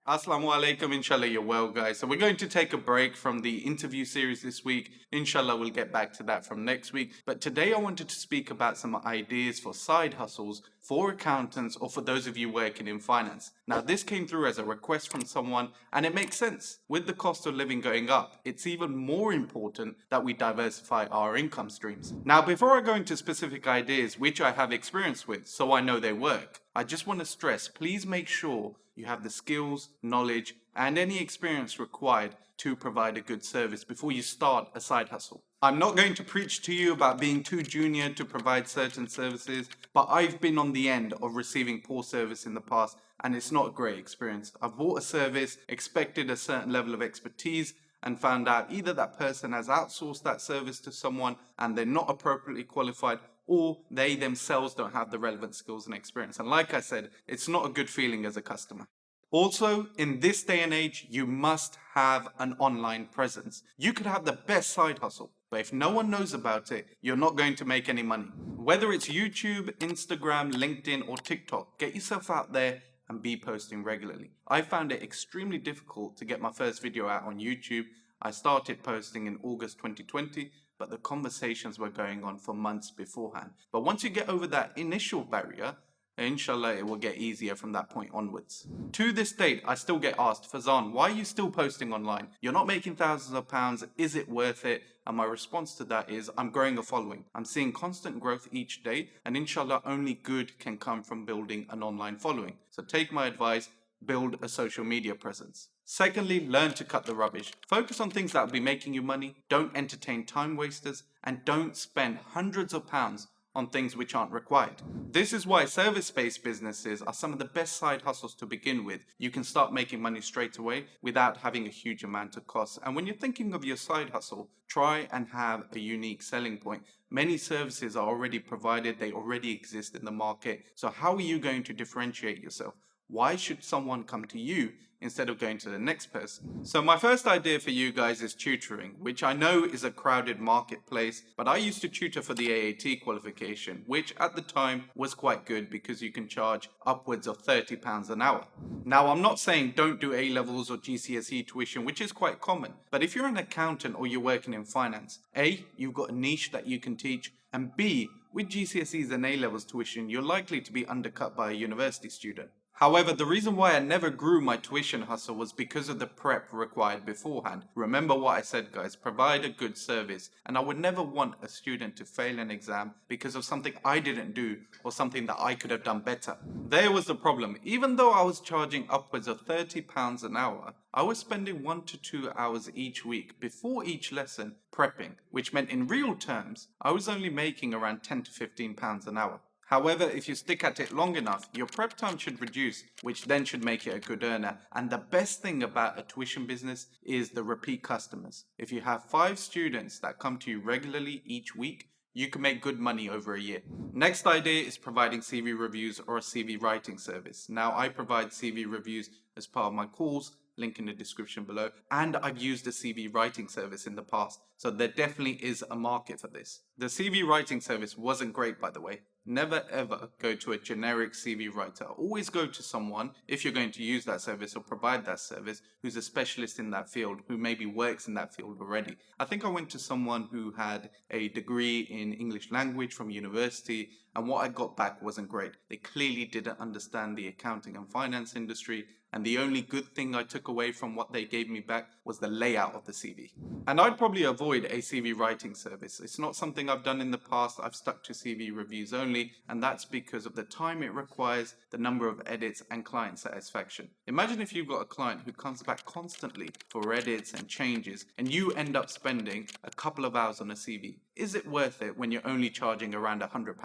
Assalamu alaikum, inshallah you're well guys. So we're going to take a break from the interview series this week. Inshallah we'll get back to that from next week. But today I wanted to speak about some ideas for side hustles for accountants or for those of you working in finance. Now this came through as a request from someone and it makes sense. With the cost of living going up, it's even more important that we diversify our income streams. Now before I go into specific ideas which I have experience with so I know they work, I just want to stress, please make sure you have the skills, knowledge, and any experience required to provide a good service before you start a side hustle. I'm not going to preach to you about being too junior to provide certain services, but I've been on the end of receiving poor service in the past, and it's not a great experience. I've bought a service, expected a certain level of expertise, and found out either that person has outsourced that service to someone and they're not appropriately qualified, or they themselves don't have the relevant skills and experience. And like I said, it's not a good feeling as a customer. Also, in this day and age, you must have an online presence. You could have the best side hustle, but if no one knows about it, you're not going to make any money. Whether it's YouTube, Instagram, LinkedIn, or TikTok, get yourself out there and be posting regularly. I found it extremely difficult to get my first video out on YouTube. I started posting in August 2020, but the conversations were going on for months beforehand. But once you get over that initial barrier, inshallah, it will get easier from that point onwards. To this date, I still get asked, Fazan, why are you still posting online? You're not making thousands of pounds. Is it worth it? And my response to that is, I'm growing a following. I'm seeing constant growth each day, and inshallah, only good can come from building an online following. So take my advice, build a social media presence. Secondly, learn to cut the rubbish. Focus on things that will be making you money. Don't entertain time wasters, and don't spend hundreds of pounds on things which aren't required. This is why service-based businesses are some of the best side hustles to begin with. You can start making money straight away without having a huge amount of costs. And when you're thinking of your side hustle, try and have a unique selling point. Many services are already provided, they already exist in the market. So how are you going to differentiate yourself? Why should someone come to you instead of going to the next person? So my first idea for you guys is tutoring, which I know is a crowded marketplace, but I used to tutor for the AAT qualification, which at the time was quite good because you can charge upwards of £30 an hour. Now, I'm not saying don't do A-levels or GCSE tuition, which is quite common, but if you're an accountant or you're working in finance, A, you've got a niche that you can teach, and B, with GCSEs and A-levels tuition, you're likely to be undercut by a university student. However, the reason why I never grew my tuition hustle was because of the prep required beforehand. Remember what I said, guys, provide a good service. And I would never want a student to fail an exam because of something I didn't do or something that I could have done better. There was the problem. Even though I was charging upwards of £30 an hour, I was spending 1 to 2 hours each week before each lesson prepping, which meant in real terms, I was only making around £10 to £15 an hour. However, if you stick at it long enough, your prep time should reduce, which then should make it a good earner. And the best thing about a tuition business is the repeat customers. If you have 5 students that come to you regularly each week, you can make good money over a year. Next idea is providing CV reviews or a CV writing service. Now, I provide CV reviews as part of my calls, link in the description below, and I've used a CV writing service in the past, so there definitely is a market for this. The CV writing service wasn't great, by the way. Never ever go to a generic CV writer. Always go to someone, if you're going to use that service or provide that service, who's a specialist in that field, who maybe works in that field already. I think I went to someone who had a degree in English language from university, and what I got back wasn't great. They clearly didn't understand the accounting and finance industry, and the only good thing I took away from what they gave me back was the layout of the CV. And I'd probably avoid a CV writing service. It's not something I've done in the past. I've stuck to CV reviews only, and that's because of the time it requires, the number of edits, and client satisfaction. Imagine if you've got a client who comes back constantly for edits and changes, and you end up spending a couple of hours on a CV. Is it worth it when you're only charging around £100?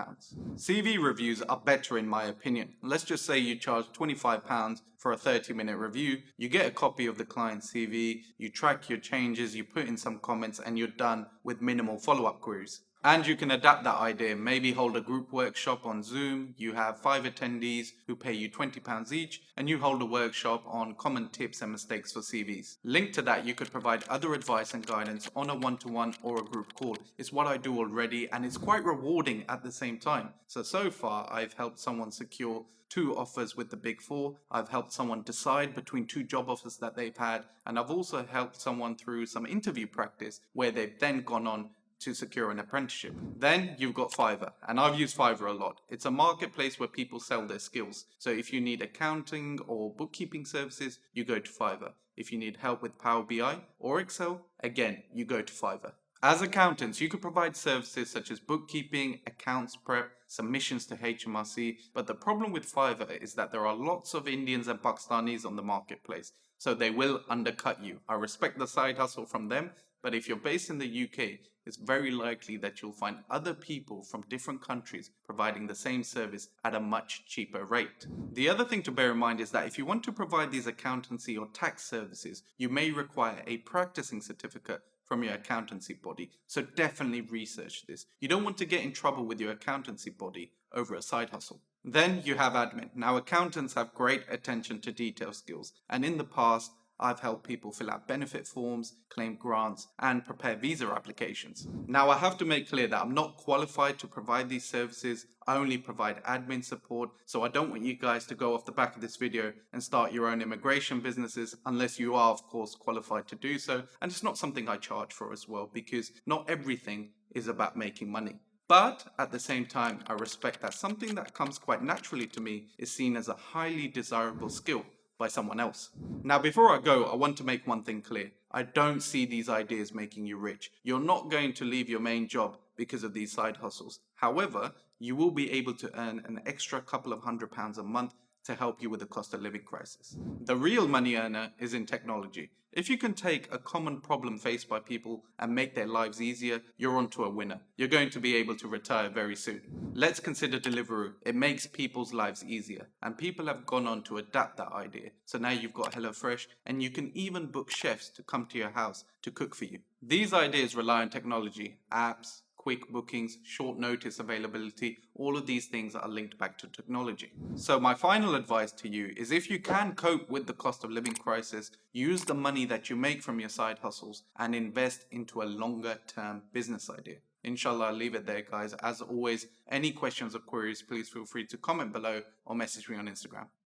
CV reviews are better in my opinion. Let's just say you charge £25 for a 30-minute review. You get a copy of the client's CV, you track your changes, you put in some comments, and you're done with minimal follow-up queries. And you can adapt that idea. Maybe hold a group workshop on Zoom. You have 5 attendees who pay you £20 each, and you hold a workshop on common tips and mistakes for CVs. Linked to that, you could provide other advice and guidance on a one-to-one or a group call. It's what I do already, and it's quite rewarding at the same time. So far, I've helped someone secure 2 offers with the Big Four. I've helped someone decide between 2 job offers that they've had, and I've also helped someone through some interview practice where they've then gone on to secure an apprenticeship. Then you've got Fiverr, and I've used Fiverr a lot. It's a marketplace where people sell their skills. So if you need accounting or bookkeeping services, you go to Fiverr. If you need help with Power BI or Excel, again, you go to Fiverr. As accountants, you could provide services such as bookkeeping, accounts prep, submissions to HMRC, but the problem with Fiverr is that there are lots of Indians and Pakistanis on the marketplace, so they will undercut you. I respect the side hustle from them, but if you're based in the UK, it's very likely that you'll find other people from different countries providing the same service at a much cheaper rate. The other thing to bear in mind is that if you want to provide these accountancy or tax services, you may require a practicing certificate from your accountancy body, so definitely research this. You don't want to get in trouble with your accountancy body over a side hustle. Then you have admin. Now, accountants have great attention to detail skills, and in the past, I've helped people fill out benefit forms, claim grants, and prepare visa applications. Now, I have to make clear that I'm not qualified to provide these services. I only provide admin support, so I don't want you guys to go off the back of this video and start your own immigration businesses unless you are, of course, qualified to do so. And it's not something I charge for as well, because not everything is about making money. But at the same time, I respect that something that comes quite naturally to me is seen as a highly desirable skill by someone else. Now, before I go, I want to make one thing clear. I don't see these ideas making you rich. You're not going to leave your main job because of these side hustles. However, you will be able to earn an extra couple of £100 a month to help you with the cost of living crisis. The real money earner is in technology. If you can take a common problem faced by people and make their lives easier, you're onto a winner. You're going to be able to retire very soon. Let's consider Deliveroo. It makes people's lives easier, and people have gone on to adapt that idea. So now you've got HelloFresh, and you can even book chefs to come to your house to cook for you. These ideas rely on technology, apps, quick bookings, short notice availability. All of these things are linked back to technology. So my final advice to you is, if you can cope with the cost of living crisis, use the money that you make from your side hustles and invest into a longer term business idea. Inshallah, I'll leave it there, guys. As always, any questions or queries, please feel free to comment below or message me on Instagram.